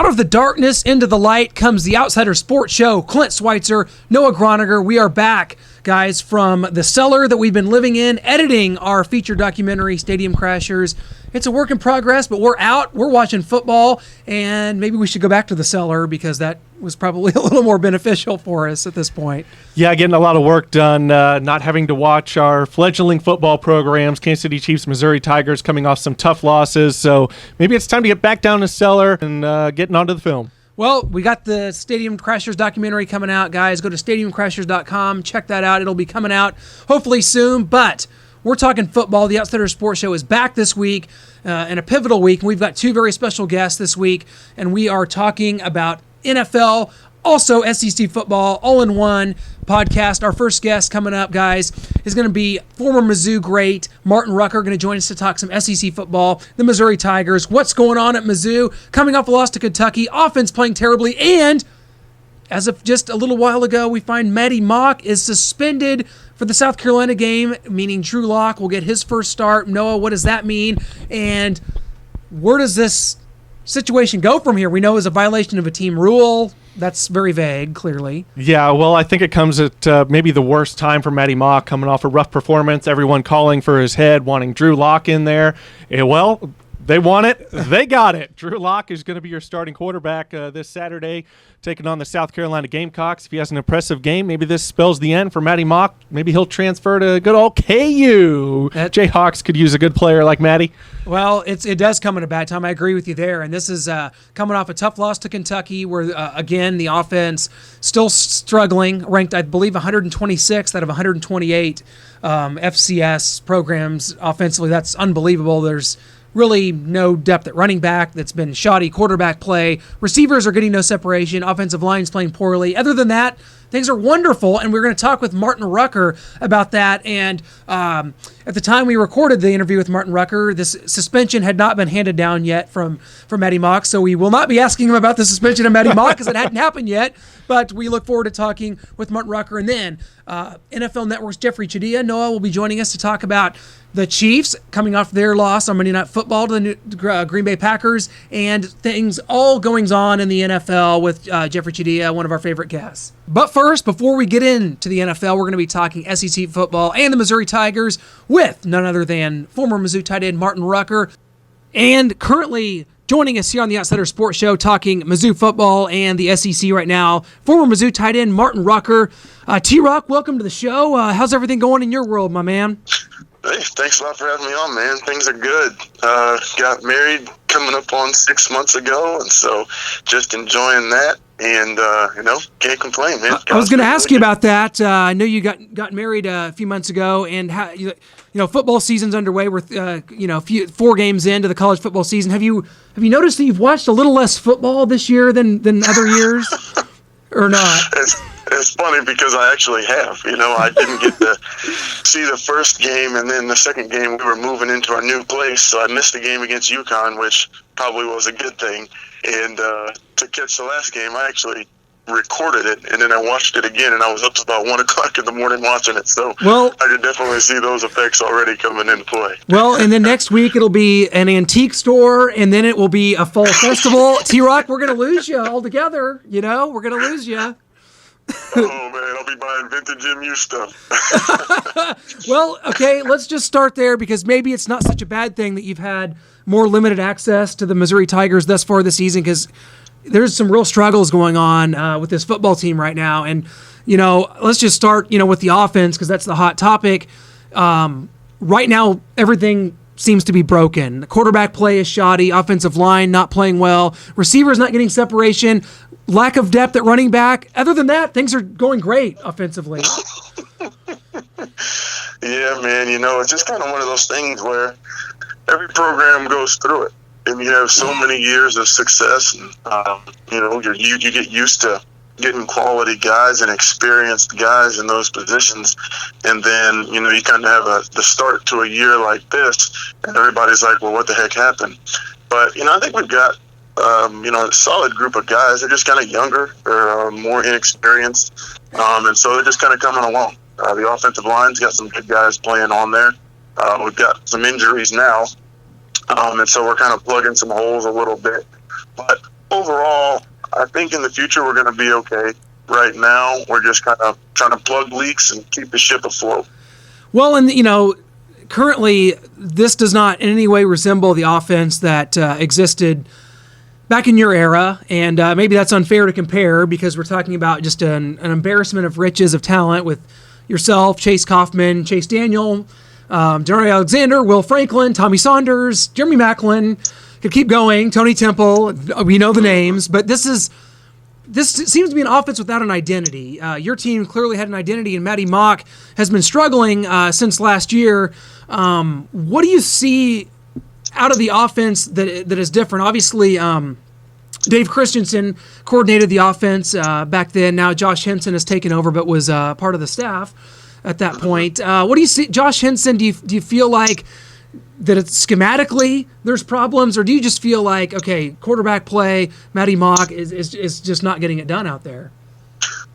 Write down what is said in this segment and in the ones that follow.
Out of the darkness into the light comes the Outsider Sports Show. Clint Schweitzer, Noah Groniger. We are back, guys, from the cellar that we've been living in, editing our feature documentary, Stadium Crashers. It's a work in progress, but we're out. We're watching football, and maybe we should go back to the cellar because that was probably a little more beneficial for us at this point. Yeah, getting a lot of work done, not having to watch our fledgling football programs, Kansas City Chiefs, Missouri Tigers coming off some tough losses. So maybe it's time to get back down to the cellar and getting onto the film. Well, we got the Stadium Crashers documentary coming out, guys. Go to stadiumcrashers.com. Check that out. It'll be coming out hopefully soon, but we're talking football. The Outsider Sports Show is back this week in a pivotal week. We've got two very special guests this week, and we are talking about NFL, also SEC football, all in one podcast. Our first guest coming up, guys, is going to be former Mizzou great Martin Rucker, going to join us to talk some SEC football, the Missouri Tigers, what's going on at Mizzou, coming off a loss to Kentucky, offense playing terribly, and as of just a little while ago, we find Maddie Mock is suspended for the South Carolina game, meaning Drew Lock will get his first start. Noah, what does that mean? And where does this situation go from here? We know it's a violation of a team rule. That's very vague, clearly. Yeah, well, I think it comes at maybe the worst time for Matty Mock, coming off a rough performance, everyone calling for his head, wanting Drew Lock in there. Well, they want it. They got it. Drew Lock is going to be your starting quarterback this Saturday, taking on the South Carolina Gamecocks. If he has an impressive game, maybe this spells the end for Matty Mock. Maybe he'll transfer to good old KU. Jayhawks could use a good player like Matty. Well, it does come at a bad time. I agree with you there. And this is coming off a tough loss to Kentucky where, again, the offense still struggling, ranked, I believe, 126th out of 128 FCS programs offensively. That's unbelievable. There's really no depth at running back. That's been shoddy quarterback play. Receivers are getting no separation. Offensive line's playing poorly. Other than that, things are wonderful, and we're going to talk with Martin Rucker about that. And at the time we recorded the interview with Martin Rucker, this suspension had not been handed down yet from Matty Mock, so we will not be asking him about the suspension of Matty Mock because it hadn't happened yet. But we look forward to talking with Martin Rucker. And then NFL Network's Jeffri Chadiha, Noah, will be joining us to talk about the Chiefs coming off their loss on Monday Night Football to the Green Bay Packers, and things all goings on in the NFL with Jeffri Chadiha, one of our favorite guests. But first, before we get into the NFL, we're going to be talking SEC football and the Missouri Tigers with none other than former Mizzou tight end Martin Rucker, and currently joining us here on the Outsider Sports Show talking Mizzou football and the SEC right now, former Mizzou tight end Martin Rucker. T-Rock, welcome to the show. How's everything going in your world, my man? Hey, thanks a lot for having me on, man. Things are good. Got married coming up on 6 months ago, and so just enjoying that. And, can't complain, man. I was going to ask you about that. I know you got married a few months ago, and how, football season's underway. We're 4 games into the college football season. Have you noticed that you've watched a little less football this year than other years, or not? It's funny because I actually have. I didn't get to see the first game, and then the second game we were moving into our new place, so I missed the game against UConn, which probably was a good thing. And to catch the last game, I actually recorded it, and then I watched it again, and I was up to about 1 o'clock in the morning watching it. So I could definitely see those effects already coming into play. Well, and then next week it'll be an antique store, and then it will be a fall festival. T-Rock, we're going to lose you altogether. We're going to lose you. Oh, man, I'll be buying vintage MU stuff. Well, okay, let's just start there because maybe it's not such a bad thing that you've had more limited access to the Missouri Tigers thus far this season, because there's some real struggles going on with this football team right now. And, let's just start, with the offense because that's the hot topic. Right now, everything seems to be broken. The quarterback play is shoddy, offensive line not playing well, receivers not getting separation, lack of depth at running back. Other than that, things are going great offensively. Yeah, man, it's just kind of one of those things where every program goes through it. And you have so many years of success, and, you get used to getting quality guys and experienced guys in those positions. And then, you kind of have the start to a year like this, and everybody's like, well, what the heck happened? But, I think we've got, a solid group of guys. They're just kind of younger. They're more inexperienced. And so they're just kind of coming along. The offensive line's got some good guys playing on there. We've got some injuries now. And so we're kind of plugging some holes a little bit. But overall, I think in the future we're going to be okay. Right now, we're just kind of trying to plug leaks and keep the ship afloat. Well, and currently this does not in any way resemble the offense that existed back in your era, and maybe that's unfair to compare because we're talking about just an embarrassment of riches of talent with yourself, Chase Kaufman, Chase Daniel, Jerry Alexander, Will Franklin, Tommy Saunders, Jeremy Macklin. Could keep going. Tony Temple. We know the names, but this seems to be an offense without an identity. Your team clearly had an identity, and Matty Mock has been struggling since last year. What do you see out of the offense that is different? Obviously, Dave Christensen coordinated the offense back then. Now Josh Henson has taken over, but was part of the staff at that point. What do you see, Josh Henson? Do you feel like that it's schematically there's problems, or do you just feel like, okay, quarterback play, Matty Mock is just not getting it done out there?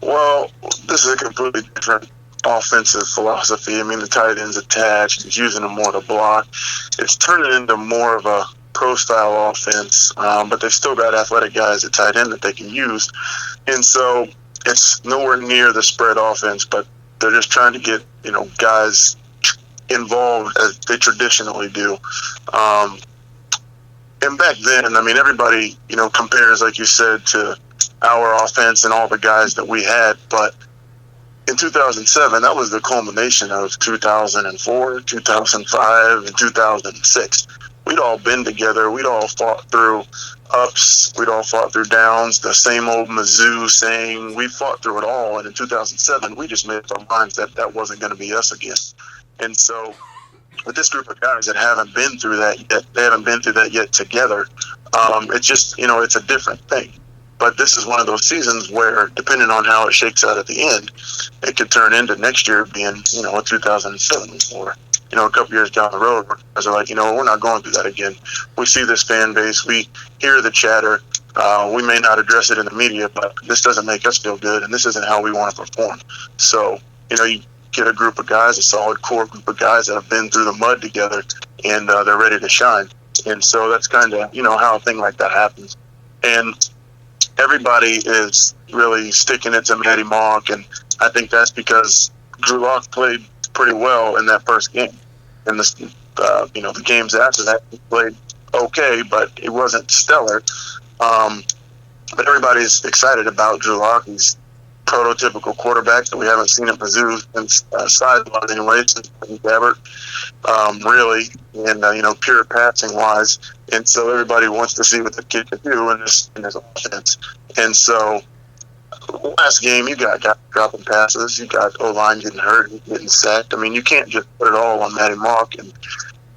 Well, this is a completely different offensive philosophy. I mean, the tight end's attached. He's using them more to block. It's turning into more of a pro-style offense, but they've still got athletic guys at tight end that they can use. And so it's nowhere near the spread offense, but they're just trying to get, guys involved as they traditionally do. And back then, I mean, everybody, compares, like you said, to our offense and all the guys that we had. But in 2007, that was the culmination of 2004, 2005, and 2006. We'd all been together. We'd all fought through ups. We'd all fought through downs. The same old Mizzou saying, we fought through it all. And in 2007, we just made up our minds that wasn't going to be us again. And so with this group of guys that haven't been through that yet, they haven't been through that yet together, it's just, it's a different thing. But this is one of those seasons where, depending on how it shakes out at the end, it could turn into next year being, a 2007 or, a couple years down the road where guys are like, we're not going through that again. We see this fan base. We hear the chatter. We may not address it in the media, but this doesn't make us feel good, and this isn't how we want to perform. So, you get a group of guys, a solid core group of guys that have been through the mud together, and they're ready to shine. And so that's kind of, how a thing like that happens. And everybody is really sticking it to Matty Mock, and I think that's because Drew Lock played pretty well in that first game. And the games after that, he played okay, but it wasn't stellar. But everybody's excited about Drew Lock. He's prototypical quarterback that we haven't seen at Mizzou since sideline anyway, since Gabbert, really, and pure passing wise. And so everybody wants to see what the kid can do in this offense. And so last game, you got guys dropping passes, you got O-line getting hurt, getting sacked. I mean, you can't just put it all on Matty Mock. And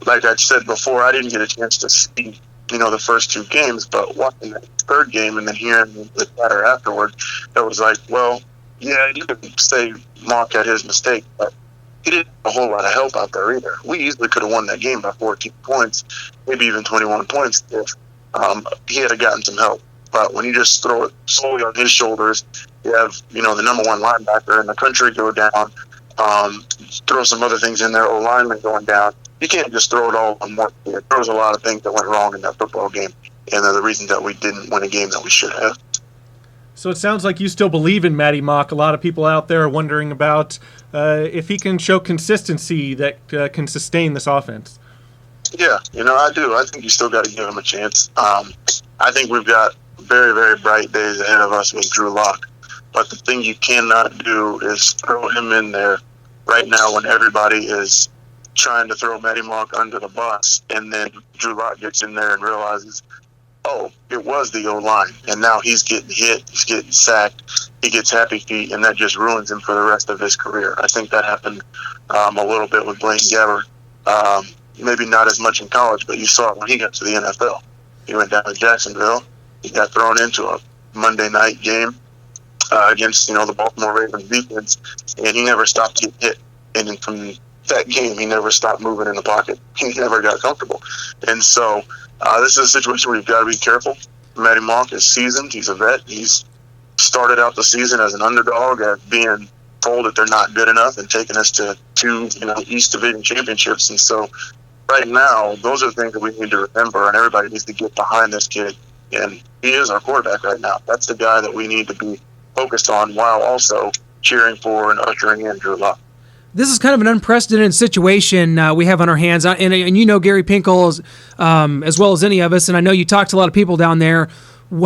like I said before, I didn't get a chance to see the first two games, but watching that third game and then hearing the chatter afterward, it was like, well, yeah, you could say Mock had his mistake, but he didn't have a whole lot of help out there either. We easily could have won that game by 14 points, maybe even 21 points if he had gotten some help. But when you just throw it solely on his shoulders, you have, the number one linebacker in the country go down, throw some other things in there, O-lineman going down. You can't just throw it all on one kid. There was a lot of things that went wrong in that football game, and they're the reason that we didn't win a game that we should have. So it sounds like you still believe in Matty Mock. A lot of people out there are wondering about if he can show consistency that can sustain this offense. Yeah, I do. I think you still got to give him a chance. I think we've got very, very bright days ahead of us with Drew Lock. But the thing you cannot do is throw him in there right now when everybody is trying to throw Matty Mock under the bus, and then Drew Lock gets in there and realizes, oh, it was the O-line, and now he's getting hit, he's getting sacked, he gets happy feet, and that just ruins him for the rest of his career. I think that happened a little bit with Blaine Gabbert. Maybe not as much in college, but you saw it when he got to the NFL. He went down to Jacksonville, he got thrown into a Monday night game against, the Baltimore Ravens defense, and he never stopped getting hit. And then from that game, he never stopped moving in the pocket. He never got comfortable. And so this is a situation where you've got to be careful. Matty Mock is seasoned. He's a vet. He's started out the season as an underdog, at being told that they're not good enough and taking us to two, East Division championships. And so right now, those are the things that we need to remember, and everybody needs to get behind this kid And he is our quarterback right now. That's the guy that we need to be focused on while also cheering for and ushering in Drew Lock. This is kind of an unprecedented situation we have on our hands. And you know Gary Pinkel as well as any of us, and I know you talked to a lot of people down there.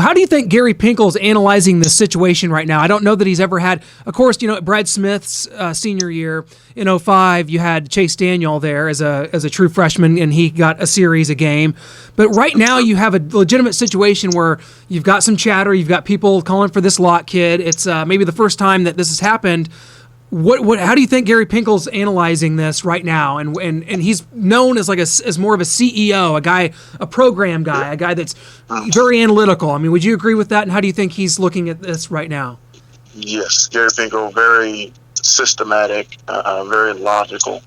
How do you think Gary Pinkel's analyzing this situation right now? I don't know that he's ever had, of course, you know, Brad Smith's senior year in 2005, you had Chase Daniel there as a true freshman, and he got a series a game. But right now you have a legitimate situation where you've got some chatter, you've got people calling for this Locke kid. It's maybe the first time that this has happened. How do you think Gary Pinkel's analyzing this right now? And he's known as as more of a CEO, a program guy, a guy that's very analytical. I mean, would you agree with that? And how do you think he's looking at this right now? Yes, Gary Pinkel, very systematic, very logical.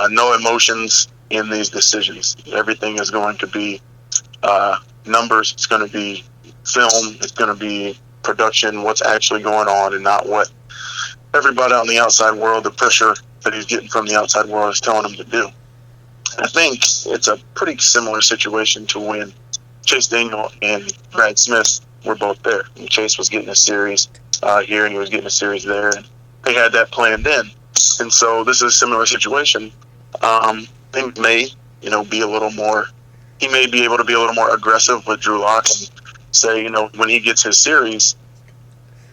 No emotions in these decisions. Everything is going to be numbers. It's going to be film. It's going to be production. What's actually going on, and not what everybody out in the outside world, the pressure that he's getting from the outside world is telling him to do. I think it's a pretty similar situation to when Chase Daniel and Brad Smith were both there. And Chase was getting a series here, and he was getting a series there. And they had that planned in. And so this is a similar situation. Things may, be a little more, he may be able to be a little more aggressive with Drew Lock and say, when he gets his series,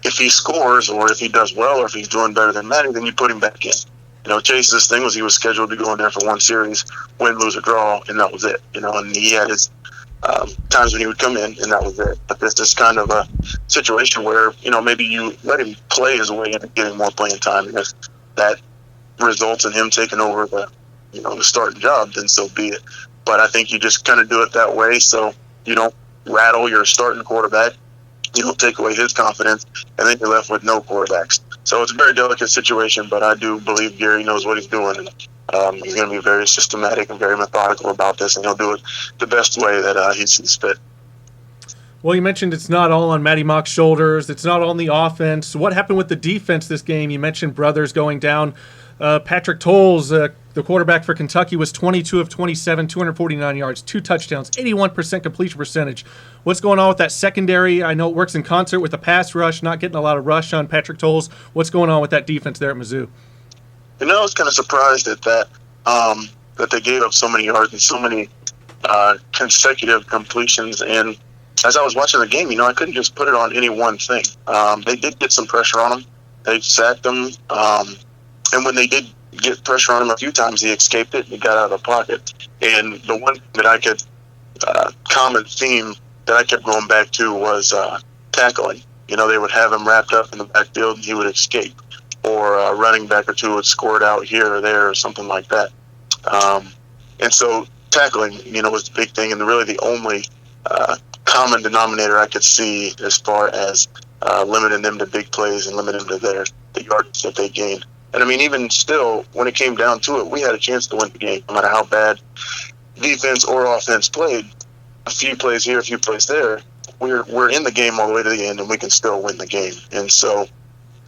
if he scores or if he does well or if he's doing better than Matty, then you put him back in. Chase's thing was he was scheduled to go in there for one series, win, lose, or draw, and that was it. And he had his times when he would come in, and that was it. But this is kind of a situation where, maybe you let him play his way into getting more playing time. And if that results in him taking over the starting job, then so be it. But I think you just kind of do it that way so you don't rattle your starting quarterback. You don't take away his confidence, and then you're left with no quarterbacks. So it's a very delicate situation, but I do believe Gary knows what he's doing. And he's going to be very systematic and very methodical about this, and he'll do it the best way that he sees fit. Well, you mentioned it's not all on Matty Mock's shoulders. It's not all on the offense. What happened with the defense this game? You mentioned Brothers going down. Patrick Tolles, the quarterback for Kentucky, was 22 of 27, 249 yards, 2 touchdowns, 81% completion percentage. What's going on with that secondary? I know it works in concert with the pass rush, not getting a lot of rush on Patrick Tolles. What's going on with that defense there at Mizzou? I was kind of surprised at that, that they gave up so many yards and so many consecutive completions. And as I was watching the game, I couldn't just put it on any one thing. They did get some pressure on him. They sacked him. And when they did get pressure on him a few times, he escaped it and he got out of the pocket. And the one that I could, common theme that I kept going back to was tackling. They would have him wrapped up in the backfield and he would escape. Or a running back or two would score it out here or there or something like that. And so tackling, was the big thing, and really the only common denominator I could see as far as limiting them to big plays and limiting them to the yards that they gained. And even still, when it came down to it, we had a chance to win the game, no matter how bad defense or offense played. A few plays here, a few plays there, we're in the game all the way to the end, and we can still win the game. And so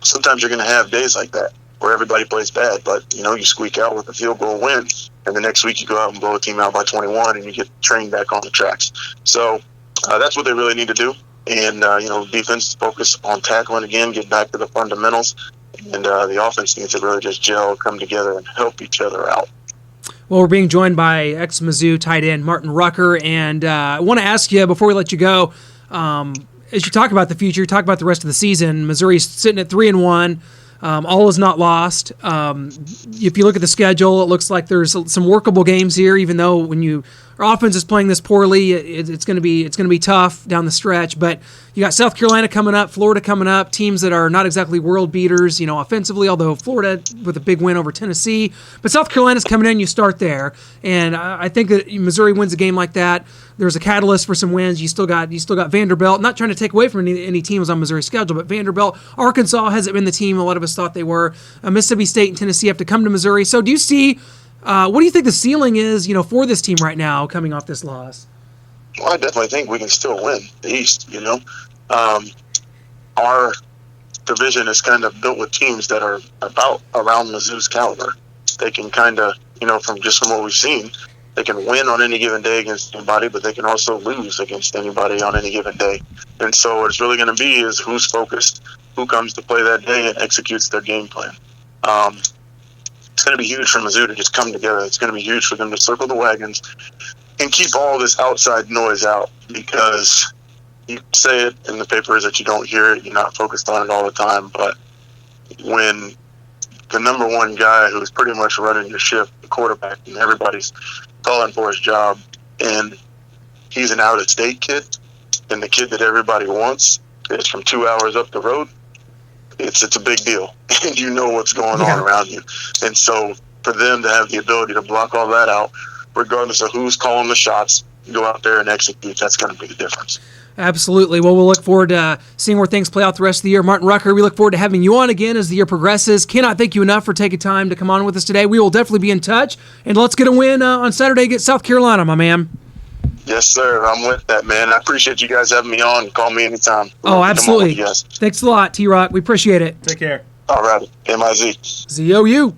sometimes you're going to have days like that where everybody plays bad, but you squeak out with a field goal win, and the next week you go out and blow a team out by 21, and you get trained back on the tracks. So that's what they really need to do. And defense focus on tackling again, get back to the fundamentals. And the offense needs to really just gel, come together, and help each other out. Well, we're being joined by ex-Mizzou tight end Martin Rucker, and I want to ask you, before we let you go, as you talk about the future, talk about the rest of the season, Missouri's sitting at 3-1. All is not lost. If you look at the schedule, it looks like there's some workable games here, even though when our offense is playing this poorly, it's going to be tough down the stretch. But you got South Carolina coming up, Florida coming up, teams that are not exactly world beaters, offensively, although Florida with a big win over Tennessee. But South Carolina's coming in, you start there. And I think that Missouri wins a game like that. There's a catalyst for some wins. You still got Vanderbilt. Not trying to take away from any teams on Missouri's schedule, but Vanderbilt, Arkansas hasn't been the team a lot of us thought they were. Mississippi State and Tennessee have to come to Missouri. So do you see, what do you think the ceiling is, for this team right now coming off this loss? Well, I definitely think we can still win the East, Our division is kind of built with teams that are about around Mizzou's caliber. They can kind of, from what we've seen, They can win on any given day against anybody, but they can also lose against anybody on any given day. And so what it's really going to be is who's focused, who comes to play that day and executes their game plan. It's going to be huge for Mizzou to just come together. It's going to be huge for them to circle the wagons and keep all this outside noise out, because you say it in the papers that you don't hear it, you're not focused on it all the time, but when the number one guy who's pretty much running your ship, the quarterback, and everybody's calling for his job, and he's an out-of-state kid, and the kid that everybody wants is from 2 hours up the road, it's a big deal, and you know what's going on around you. And so for them to have the ability to block all that out, regardless of who's calling the shots, go out there and execute, that's going to be the difference. Absolutely. Well, we'll look forward to seeing where things play out the rest of the year. Martin Rucker, we look forward to having you on again as the year progresses. Cannot thank you enough for taking time to come on with us today. We will definitely be in touch, and let's get a win on Saturday against South Carolina, my man. Yes, sir. I'm with that, man. I appreciate you guys having me on. Call me anytime. Oh, absolutely. Thanks a lot, T-Rock. We appreciate it. Take care. All right. M-I-Z. Z-O-U.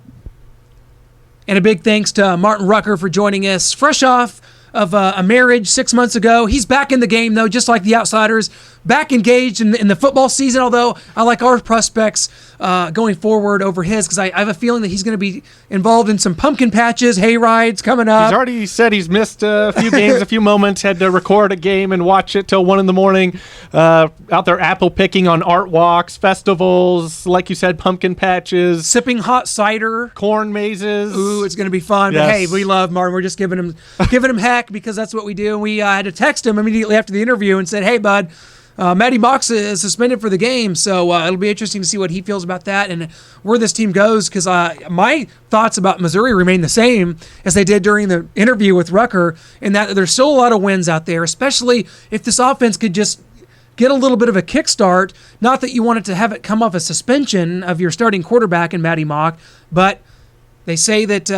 And a big thanks to Martin Rucker for joining us. Fresh off of a marriage 6 months ago. He's back in the game, though, just like the Outsiders. Back engaged in the football season, although I like our prospects going forward over his, because I have a feeling that he's going to be involved in some pumpkin patches, hay rides coming up. He's already said he's missed a few games, a few moments, had to record a game and watch it till 1 a.m. Out there apple picking on art walks, festivals, like you said, pumpkin patches. Sipping hot cider. Corn mazes. Ooh, it's going to be fun. Yes. But hey, we love Martin. We're just giving him heck, because that's what we do. And we had to text him immediately after the interview and said, hey, bud, Matty Mox is suspended for the game, so it'll be interesting to see what he feels about that and where this team goes, because my thoughts about Missouri remain the same as they did during the interview with Rucker, in that there's still a lot of wins out there, especially if this offense could just get a little bit of a kickstart. Not that you wanted to have it come off a suspension of your starting quarterback in Matty Mock, but they say that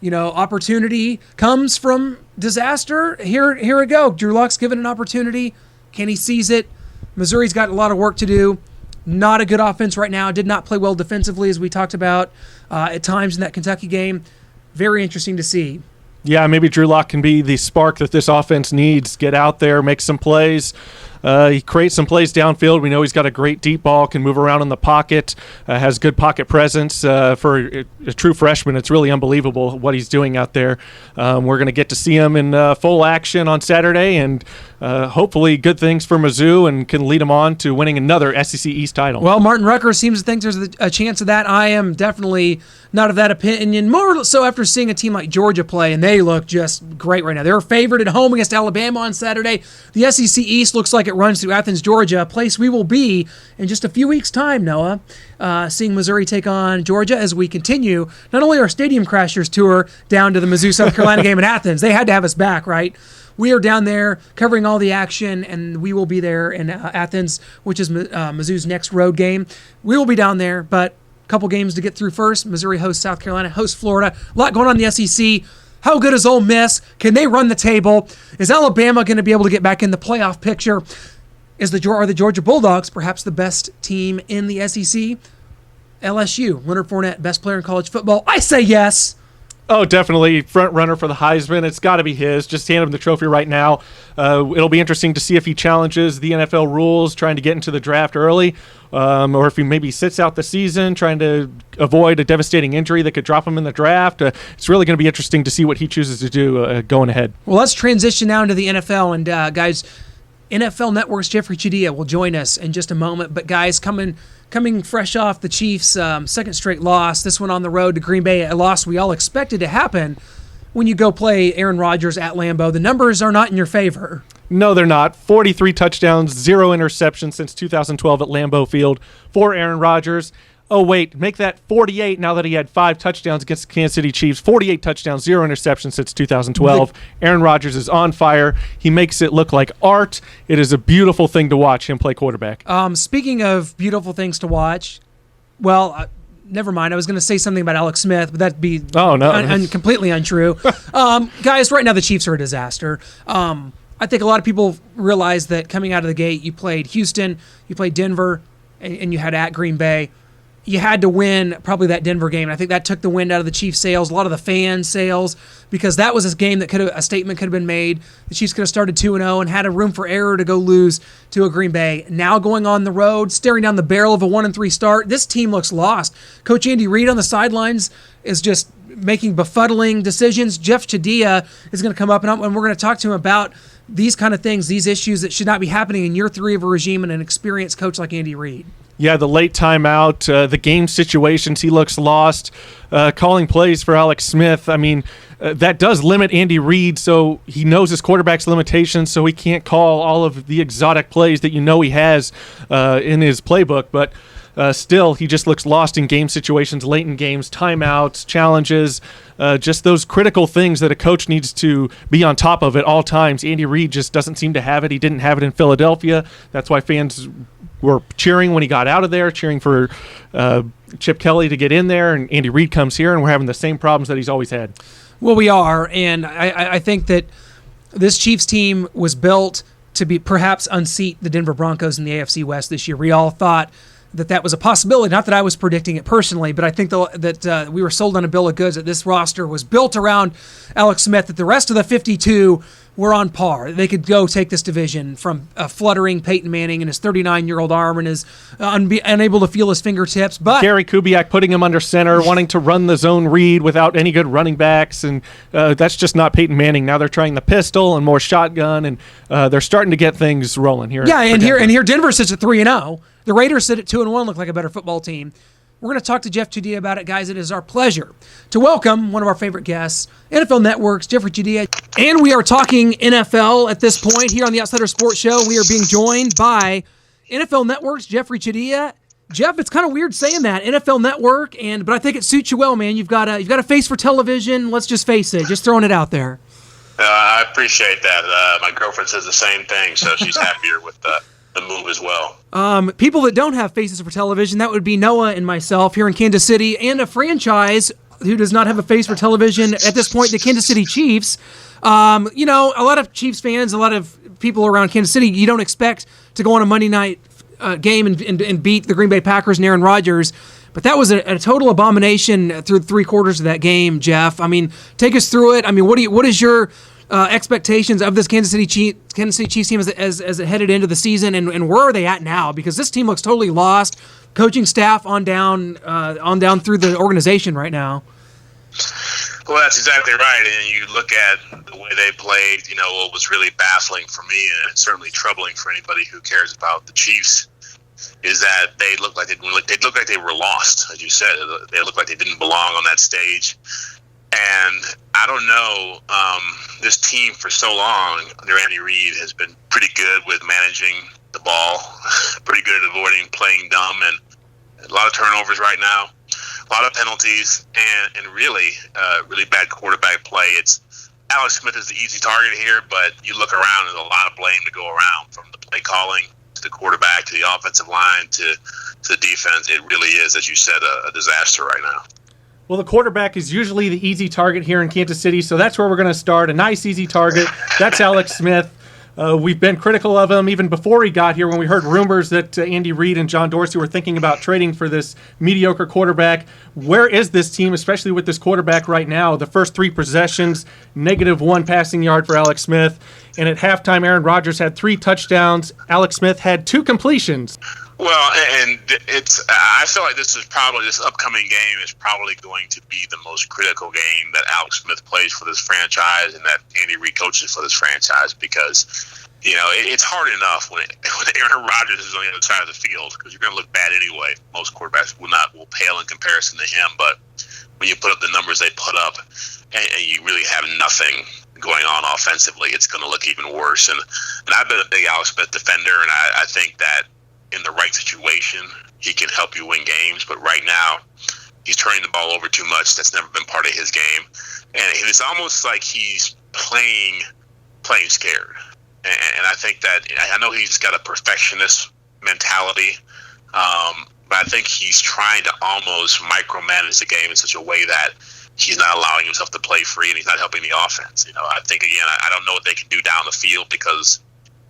opportunity comes from disaster. Here we go. Drew Lock's given an opportunity. Can he seize it? Missouri's got a lot of work to do. Not a good offense right now. Did not play well defensively, as we talked about at times in that Kentucky game. Very interesting to see. Yeah, maybe Drew Lock can be the spark that this offense needs. Get out there, make some plays. He creates some plays downfield. We know he's got a great deep ball, can move around in the pocket, has good pocket presence. For a true freshman, it's really unbelievable what he's doing out there. We're going to get to see him in full action on Saturday, and hopefully good things for Mizzou, and can lead him on to winning another SEC East title. Well, Martin Rucker seems to think there's a chance of that. I am definitely not of that opinion, more so after seeing a team like Georgia play, and they look just great right now. They're favored at home against Alabama on Saturday. The SEC East looks like it runs through Athens, Georgia, a place we will be in just a few weeks' time, Noah, seeing Missouri take on Georgia as we continue not only our Stadium Crashers tour down to the Mizzou South Carolina game in Athens. They had to have us back, right? We are down there covering all the action, and we will be there in Athens, which is Mizzou's next road game. We will be down there, but a couple games to get through first. Missouri hosts South Carolina, hosts Florida. A lot going on in the SEC. How good is Ole Miss? Can they run the table? Is Alabama going to be able to get back in the playoff picture? Are the Georgia Bulldogs perhaps the best team in the SEC? LSU, Leonard Fournette, best player in college football. I say yes. Oh, definitely. Front runner for the Heisman. It's got to be his. Just hand him the trophy right now. It'll be interesting to see if he challenges the NFL rules, trying to get into the draft early, or if he maybe sits out the season, trying to avoid a devastating injury that could drop him in the draft. It's really going to be interesting to see what he chooses to do going ahead. Well, let's transition now into the NFL. And, guys, NFL Network's Jeffri Chadiha will join us in just a moment. But, guys, coming fresh off the Chiefs' second straight loss, this one on the road to Green Bay, a loss we all expected to happen when you go play Aaron Rodgers at Lambeau. The numbers are not in your favor. No, they're not. 43 touchdowns, 0 interceptions since 2012 at Lambeau Field for Aaron Rodgers. Oh, wait, make that 48 now that he had 5 touchdowns against the Kansas City Chiefs. 48 touchdowns, 0 interceptions since 2012. Aaron Rodgers is on fire. He makes it look like art. It is a beautiful thing to watch him play quarterback. Speaking of beautiful things to watch, well, never mind. I was going to say something about Alex Smith, but that'd be completely untrue. Guys, right now the Chiefs are a disaster. I think a lot of people realize that coming out of the gate, you played Houston, you played Denver, and you had at Green Bay. you had to win probably that Denver game. And I think that took the wind out of the Chiefs' sails, a lot of the fan sails, because that was a game that a statement could have been made. The Chiefs could have started 2-0 and had a room for error to go lose to a Green Bay. Now going on the road, staring down the barrel of a 1-3 start, this team looks lost. Coach Andy Reid on the sidelines is just making befuddling decisions. Jeff Chadiha is going to come up, and we're going to talk to him about these kind of things, these issues that should not be happening in year 3 of a regime and an experienced coach like Andy Reid. Yeah, the late timeout, the game situations, he looks lost. Calling plays for Alex Smith, I mean, that does limit Andy Reid, so he knows his quarterback's limitations, so he can't call all of the exotic plays that he has in his playbook. But still, he just looks lost in game situations, late in games, timeouts, challenges, just those critical things that a coach needs to be on top of at all times. Andy Reid just doesn't seem to have it. He didn't have it in Philadelphia. That's why fans were cheering when he got out of there, cheering for Chip Kelly to get in there, and Andy Reid comes here, and we're having the same problems that he's always had. Well, we are, and I think that this Chiefs team was built to be perhaps unseat the Denver Broncos in the AFC West this year. We all thought that was a possibility. Not that I was predicting it personally, but I think that we were sold on a bill of goods that this roster was built around Alex Smith, that the rest of the 52 were on par. They could go take this division from a fluttering Peyton Manning and his 39-year-old arm and his unable to feel his fingertips. But Gary Kubiak putting him under center, wanting to run the zone read without any good running backs, and that's just not Peyton Manning. Now they're trying the pistol and more shotgun, and they're starting to get things rolling here. Yeah, and here Denver sits at 3-0. The Raiders sit at 2-1, look like a better football team. We're going to talk to Jeff Chadiha about it, guys. It is our pleasure to welcome one of our favorite guests, NFL Network's Jeffri Chadiha. And we are talking NFL at this point here on the Outsider Sports Show. We are being joined by NFL Network's Jeffri Chadiha. Jeff, it's kind of weird saying that, NFL Network, but I think it suits you well, man. You've got a face for television. Let's just face it. Just throwing it out there. I appreciate that. My girlfriend says the same thing, so she's happier with the move as well. People that don't have faces for television, that would be Noah and myself here in Kansas City, and a franchise who does not have a face for television at this point, the Kansas City Chiefs. A lot of Chiefs fans, a lot of people around Kansas City, you don't expect to go on a Monday night game and beat the Green Bay Packers and Aaron Rodgers. But that was a total abomination through 3 quarters of that game, Jeff. I mean, take us through it. I mean, what is your expectations of this Kansas City Chiefs team as it headed into the season, and where are they at now? Because this team looks totally lost. Coaching staff on down through the organization right now. Well, that's exactly right. And you look at the way they played. What was really baffling for me, and certainly troubling for anybody who cares about the Chiefs, is that they looked like they were lost. As you said, they looked like they didn't belong on that stage. And I don't know, this team for so long under Andy Reid has been pretty good with managing the ball, pretty good at avoiding playing dumb, and a lot of turnovers right now, a lot of penalties, and really bad quarterback play. Alex Smith is the easy target here, but you look around, there's a lot of blame to go around, from the play calling to the quarterback to the offensive line to the defense. It really is, as you said, a disaster right now. Well, the quarterback is usually the easy target here in Kansas City, so that's where we're going to start. A nice, easy target. That's Alex Smith. We've been critical of him even before he got here when we heard rumors that Andy Reid and John Dorsey were thinking about trading for this mediocre quarterback. Where is this team, especially with this quarterback right now? The first 3 possessions, -1 passing yard for Alex Smith. And at halftime, Aaron Rodgers had 3 touchdowns. Alex Smith had 2 completions. Well, and I feel like this upcoming game is probably going to be the most critical game that Alex Smith plays for this franchise and that Andy Reid coaches for this franchise, because, it's hard enough when Aaron Rodgers is on the other side of the field, because you're going to look bad anyway. Most quarterbacks will pale in comparison to him, but when you put up the numbers they put up and you really have nothing going on offensively, it's going to look even worse. And I've been a big Alex Smith defender, and I think that in the right situation, he can help you win games. But right now, he's turning the ball over too much. That's never been part of his game. And it's almost like he's playing scared. And I think that, I know he's got a perfectionist mentality, but I think he's trying to almost micromanage the game in such a way that he's not allowing himself to play free, and he's not helping the offense. I think, again, I don't know what they can do down the field, because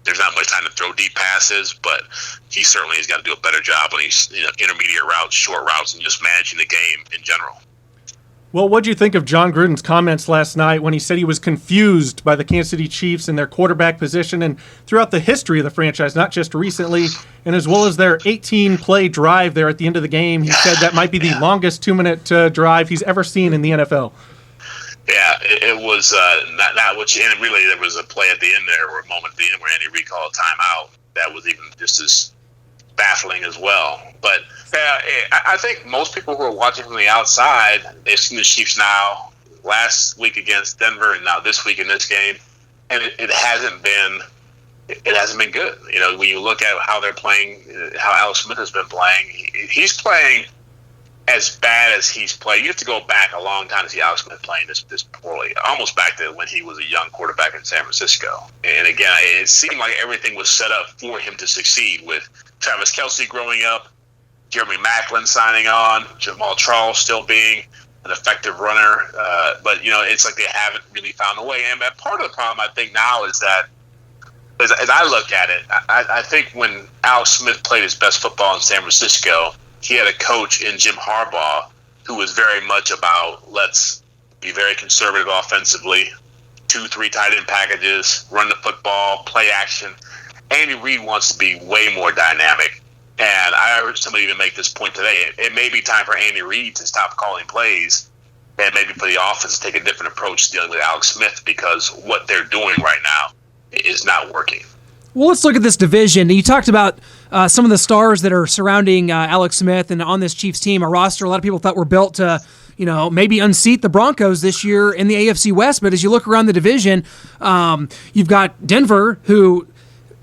there's not much time to throw deep passes, but he certainly has got to do a better job when he's intermediate routes, short routes, and just managing the game in general. Well, what do you think of John Gruden's comments last night when he said he was confused by the Kansas City Chiefs and their quarterback position and throughout the history of the franchise, not just recently, and as well as their 18-play drive there at the end of the game? He said that might be the longest 2-minute drive he's ever seen in the NFL. Yeah, it was not which, and really there was a play at the end there, or a moment at the end where Andy Reid called a timeout that was even just as baffling as well. But I think most people who are watching from the outside, they've seen the Chiefs now last week against Denver and now this week in this game, and it hasn't been good. When you look at how they're playing, how Alex Smith has been playing, he's playing as bad as he's played. You have to go back a long time to see Alex Smith playing this poorly, almost back to when he was a young quarterback in San Francisco. And again, it seemed like everything was set up for him to succeed, with Travis Kelce growing up, Jeremy Maclin signing on, Jamal Charles still being an effective runner. But, it's like they haven't really found a way. And part of the problem, I think, now is that, as I look at it, I think when Alex Smith played his best football in San Francisco, he had a coach in Jim Harbaugh who was very much about, let's be very conservative offensively, 2-3 tight end packages, run the football, play action. Andy Reid wants to be way more dynamic. And I heard somebody even make this point today. It may be time for Andy Reid to stop calling plays and maybe for the offense to take a different approach dealing with Alex Smith, because what they're doing right now is not working. Well, let's look at this division. You talked about some of the stars that are surrounding Alex Smith and on this Chiefs team, a roster a lot of people thought were built to, maybe unseat the Broncos this year in the AFC West. But as you look around the division, you've got Denver, who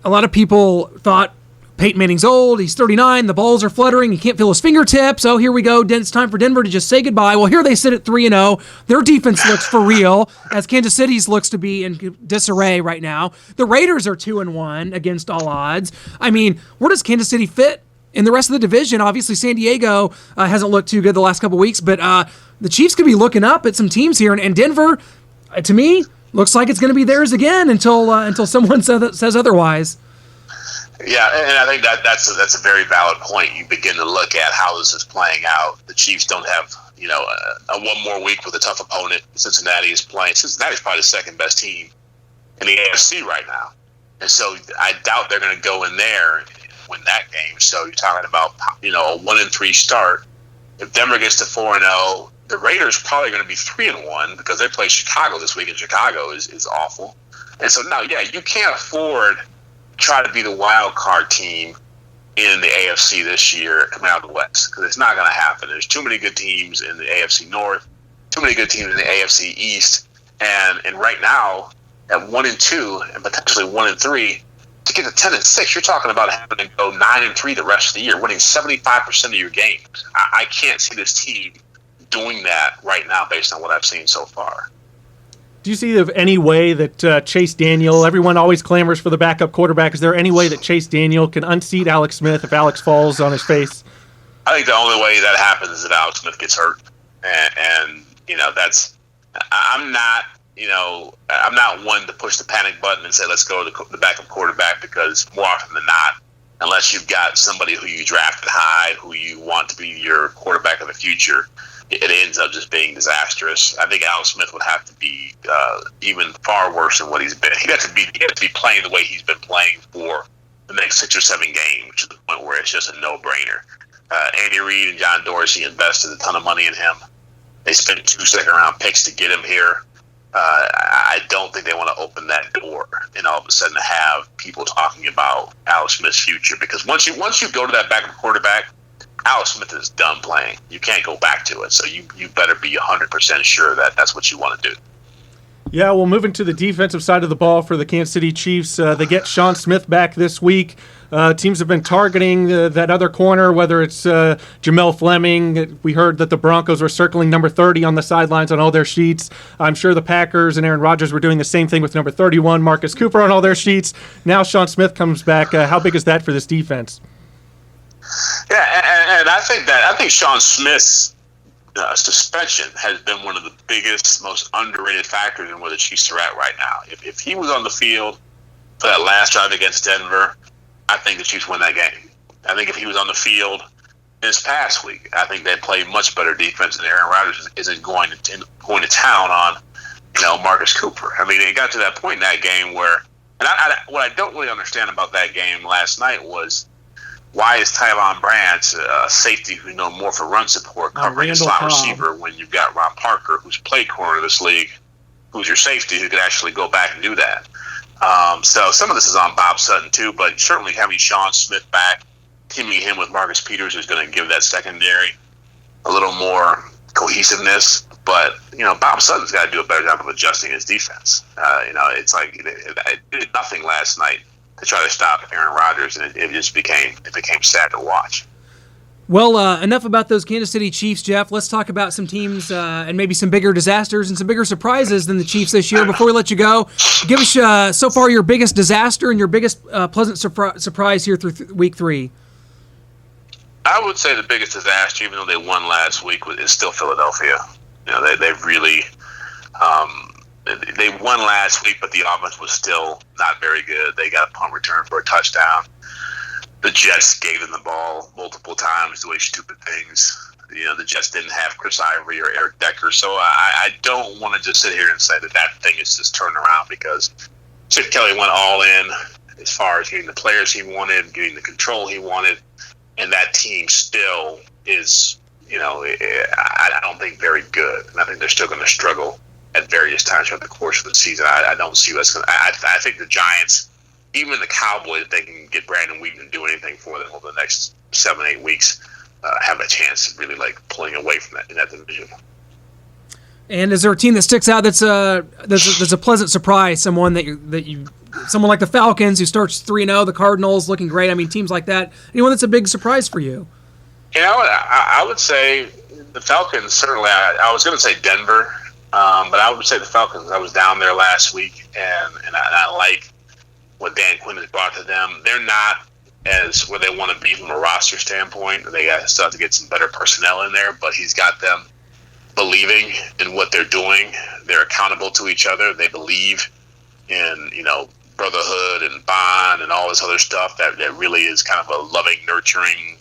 a lot of people thought Peyton Manning's old, he's 39, the balls are fluttering, he can't feel his fingertips. Oh, here we go. It's time for Denver to just say goodbye. Well, here they sit at 3-0. Their defense looks for real, as Kansas City's looks to be in disarray right now. The Raiders are 2-1 against all odds. I mean, where does Kansas City fit in the rest of the division? Obviously, San Diego hasn't looked too good the last couple weeks, but the Chiefs could be looking up at some teams here, and Denver, to me, looks like it's going to be theirs again until someone says otherwise. Yeah, and I think that's a very valid point. You begin to look at how this is playing out. The Chiefs don't have, a one more week with a tough opponent. Cincinnati is playing. Cincinnati's probably the second best team in the AFC right now. And so I doubt they're going to go in there and win that game. So you're talking about, a 1-3 start. If Denver gets to 4-0, the Raiders probably going to be 3-1 because they play Chicago this week, and Chicago is awful. And so now, you can't afford try to be the wild card team in the AFC this year coming out of the West, because it's not going to happen. There's too many good teams in the AFC North, too many good teams in the AFC East, and right now at 1-2 and potentially 1-3 to get to 10-6, you're talking about having to go 9-3 the rest of the year, winning 75% of your games. I can't see this team doing that right now based on what I've seen so far. Do you see of any way that Chase Daniel, everyone always clamors for the backup quarterback, is there any way that Chase Daniel can unseat Alex Smith if Alex falls on his face? I think the only way that happens is if Alex Smith gets hurt. And that's – I'm not one to push the panic button and say let's go to the backup quarterback, because more often than not, unless you've got somebody who you drafted high, who you want to be your quarterback of the future, it ends up just being disastrous. I think Alex Smith would have to be even far worse than what he's been. He'd have to be playing the way he's been playing for the next 6 or 7 games, to the point where it's just a no-brainer. Andy Reid and John Dorsey invested a ton of money in him. They spent 2 second-round picks to get him here. I don't think they want to open that door and all of a sudden have people talking about Alex Smith's future, because once you go to that backup quarterback, Alex Smith is done playing. You can't go back to it. So you better be 100% sure that that's what you want to do. Yeah, well, moving to the defensive side of the ball for the Kansas City Chiefs, they get Sean Smith back this week. Teams have been targeting that other corner, whether it's Jamel Fleming. We heard that the Broncos were circling number 30 on the sidelines on all their sheets. I'm sure the Packers and Aaron Rodgers were doing the same thing with number 31, Marcus Cooper, on all their sheets. Now Sean Smith comes back. How big is that for this defense? Yeah, and I think Sean Smith's suspension has been one of the biggest, most underrated factors in where the Chiefs are at right now. If he was on the field for that last drive against Denver, I think the Chiefs win that game. I think if he was on the field this past week, I think they play much better defense, and Aaron Rodgers isn't going to town on, Marcus Cooper. I mean, it got to that point in that game where, and what I don't really understand about that game last night was, why is Tyvon Brandt a safety who's known more for run support covering a slot receiver when you've got Ron Parker, who's played corner of this league, who's your safety, who could actually go back and do that. So some of this is on Bob Sutton too, but certainly having Sean Smith back, teaming him with Marcus Peters is going to give that secondary a little more cohesiveness. But, Bob Sutton's got to do a better job of adjusting his defense. It's like it did nothing last night to try to stop Aaron Rodgers, and it became sad to watch. Well, enough about those Kansas City Chiefs, Jeff. Let's talk about some teams and maybe some bigger disasters and some bigger surprises than the Chiefs this year. Before we let you go, give us so far your biggest disaster and your biggest pleasant surprise here through week 3. I would say the biggest disaster, even though they won last week, is still Philadelphia. They've really they won last week, but the offense was still not very good. They got a punt return for a touchdown. The Jets gave them the ball multiple times, doing stupid things. The Jets didn't have Chris Ivory or Eric Decker, so I don't want to just sit here and say that thing is just turned around, because Chip Kelly went all in as far as getting the players he wanted, getting the control he wanted, and that team still is, I don't think very good, and I think they're still going to struggle at various times throughout the course of the season. I don't see what's going to. I think the Giants, even the Cowboys, if they can get Brandon Wheaton to do anything for them over the next 7-8 weeks, have a chance of really pulling away from that in that division. And is there a team that sticks out that's a pleasant surprise? Someone someone like the Falcons, who starts 3-0, the Cardinals looking great. I mean, teams like that. Anyone that's a big surprise for you? I would say the Falcons. Certainly, I was going to say Denver, but I would say the Falcons. I was down there last week, and I like what Dan Quinn has brought to them. They're not as where they want to be from a roster standpoint. They still have to get some better personnel in there, but he's got them believing in what they're doing. They're accountable to each other. They believe in, brotherhood and bond and all this other stuff that really is kind of a loving, nurturing,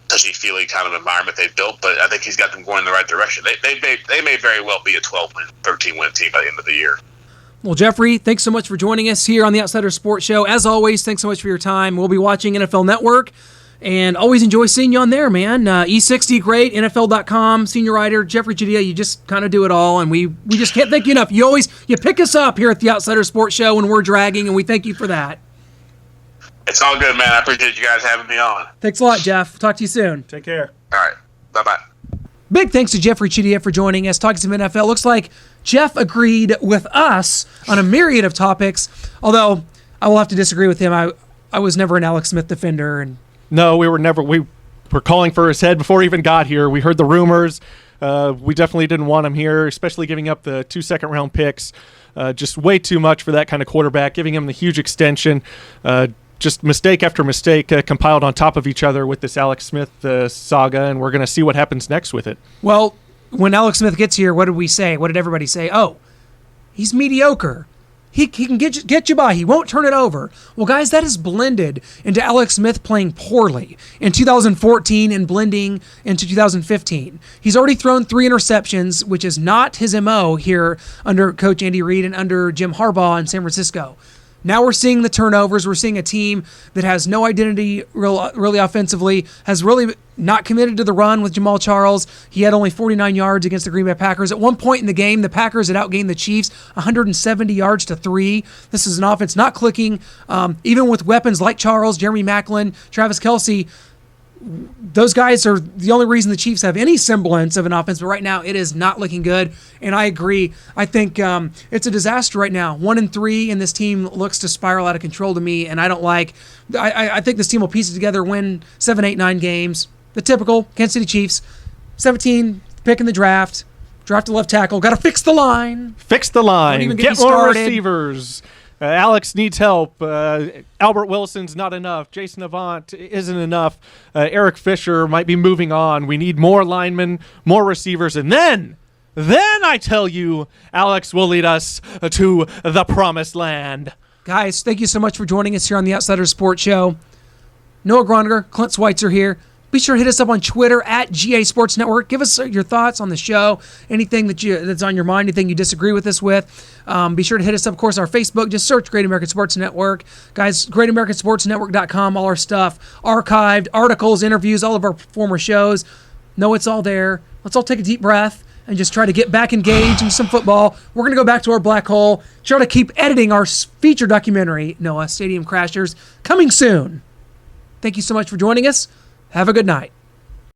touchy-feely kind of environment they've built. But I think he's got them going in the right direction. They may very well be a 12-win, 13-win team by the end of the year. Well, Jeffri, thanks so much for joining us here on the Outsider Sports Show. As always, thanks so much for your time. We'll be watching NFL Network, and always enjoy seeing you on there, man. E60, great. NFL.com, senior writer. Jeffri Chadiha, you just kind of do it all, and we just can't thank you enough. You pick us up here at the Outsider Sports Show when we're dragging, and we thank you for that. It's all good, man. I appreciate you guys having me on. Thanks a lot, Jeff. Talk to you soon. Take care. All right. Bye-bye. Big thanks to Jeffri Chadiha for joining us, talking some NFL. Looks like Jeff agreed with us on a myriad of topics, although I will have to disagree with him. I was never an Alex Smith defender. And no, we were calling for his head before he even got here. We heard the rumors. We definitely didn't want him here, especially giving up the 2 second-round picks. Just way too much for that kind of quarterback, giving him the huge extension. Just mistake after mistake compiled on top of each other with this Alex Smith saga, and we're going to see what happens next with it. Well, when Alex Smith gets here, what did we say? What did everybody say? Oh, he's mediocre. He can get you by. He won't turn it over. Well, guys, that is blended into Alex Smith playing poorly in 2014 and blending into 2015. He's already thrown 3 interceptions, which is not his MO here under Coach Andy Reid and under Jim Harbaugh in San Francisco. Now we're seeing the turnovers. We're seeing a team that has no identity really offensively, has really not committed to the run with Jamal Charles. He had only 49 yards against the Green Bay Packers. At one point in the game, the Packers had outgained the Chiefs 170 yards to 3. This is an offense not clicking. Even with weapons like Charles, Jeremy Maclin, Travis Kelce, those guys are the only reason the Chiefs have any semblance of an offense, but right now it is not looking good, and I agree. I think it's a disaster right now. 1-3, and this team looks to spiral out of control to me, and I don't like. I think this team will piece it together, win 7, 8, 9 games. The typical Kansas City Chiefs, 17 pick in the draft a left tackle. Got to fix the line. Fix the line. Don't even Get more receivers. Alex needs help. Albert Wilson's not enough. Jason Avant isn't enough. Eric Fisher might be moving on. We need more linemen, more receivers. And then I tell you, Alex will lead us to the promised land. Guys, thank you so much for joining us here on the Outsider Sports Show. Noah Groninger, Clint Schweitzer here. Be sure to hit us up on Twitter at GA Sports Network. Give us your thoughts on the show, anything that's on your mind, anything you disagree with us with. Be sure to hit us up, of course, our Facebook. Just search Great American Sports Network. Guys, GreatAmericanSportsNetwork.com, all our stuff, archived, articles, interviews, all of our former shows. No, it's all there. Let's all take a deep breath and just try to get back engaged in some football. We're going to go back to our black hole, try to keep editing our feature documentary, Noah, Stadium Crashers, coming soon. Thank you so much for joining us. Have a good night.